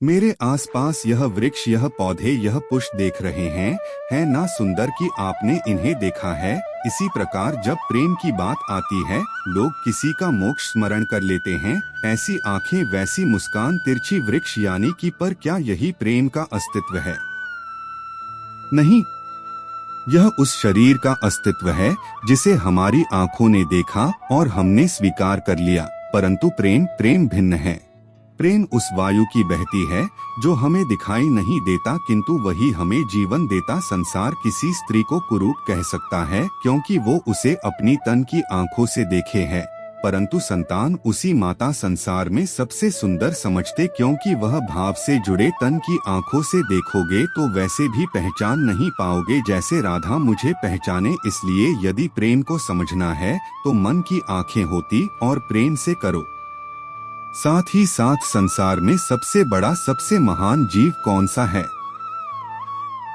मेरे आसपास यह वृक्ष, यह पौधे, यह पुष्प देख रहे हैं, है ना सुंदर कि आपने इन्हें देखा है। इसी प्रकार जब प्रेम की बात आती है, लोग किसी का मोक्ष स्मरण कर लेते हैं। ऐसी आंखें, वैसी मुस्कान, तिरछी वृक्ष, यानी कि पर क्या यही प्रेम का अस्तित्व है? नहीं, यह उस शरीर का अस्तित्व है जिसे हमारी आंखों ने देखा और हमने स्वीकार कर लिया। परंतु प्रेम भिन्न है। प्रेम उस वायु की बहती है जो हमें दिखाई नहीं देता, किंतु वही हमें जीवन देता। संसार किसी स्त्री को कुरूप कह सकता है क्योंकि वो उसे अपनी तन की आंखों से देखे है, परंतु संतान उसी माता संसार में सबसे सुंदर समझते, क्योंकि वह भाव से जुड़े। तन की आंखों से देखोगे तो वैसे भी पहचान नहीं पाओगे जैसे राधा मुझे पहचाने। इसलिए यदि प्रेम को समझना है तो मन की आंखें होती और प्रेम से करो। साथ ही साथ संसार में सबसे बड़ा, सबसे महान जीव कौन सा है?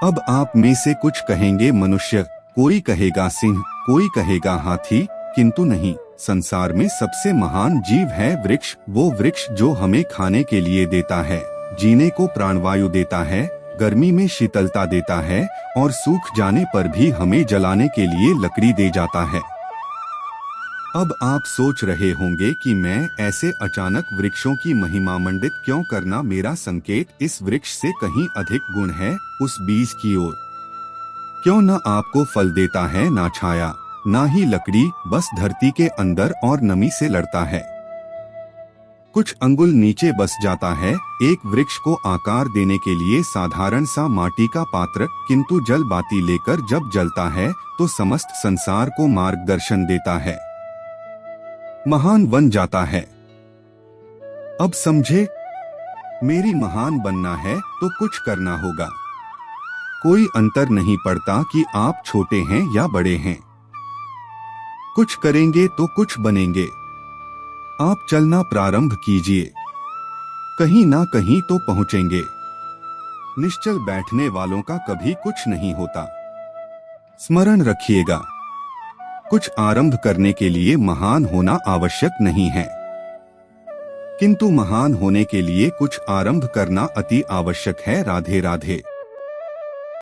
अब आप में से कुछ कहेंगे मनुष्य, कोई कहेगा सिंह, कोई कहेगा हाथी, किंतु नहीं, संसार में सबसे महान जीव है वृक्ष। वो वृक्ष जो हमें खाने के लिए देता है, जीने को प्राणवायु देता है, गर्मी में शीतलता देता है और सूख जाने पर भी हमें जलाने के लिए लकड़ी दे जाता है। अब आप सोच रहे होंगे कि मैं ऐसे अचानक वृक्षों की महिमा मंडित क्यों करना? मेरा संकेत इस वृक्ष से कहीं अधिक गुण है उस बीज की ओर। क्यों न आपको फल देता है, ना छाया, ना ही लकड़ी, बस धरती के अंदर और नमी से लड़ता है। कुछ अंगुल नीचे बस जाता है। एक वृक्ष को आकार देने के लिए साधारण सा माटी का पात्र, किंतु जल बाती लेकर जब जलता है तो समस्त संसार को मार्गदर्शन देता है, महान बन जाता है। अब समझे, मेरी महान बनना है तो कुछ करना होगा। कोई अंतर नहीं पड़ता कि आप छोटे हैं या बड़े हैं। कुछ करेंगे तो कुछ बनेंगे। आप चलना प्रारंभ कीजिए, कहीं ना कहीं तो पहुंचेंगे। निश्चल बैठने वालों का कभी कुछ नहीं होता। स्मरण रखिएगा, कुछ आरंभ करने के लिए महान होना आवश्यक नहीं है, किंतु महान होने के लिए कुछ आरंभ करना अति आवश्यक है। राधे राधे।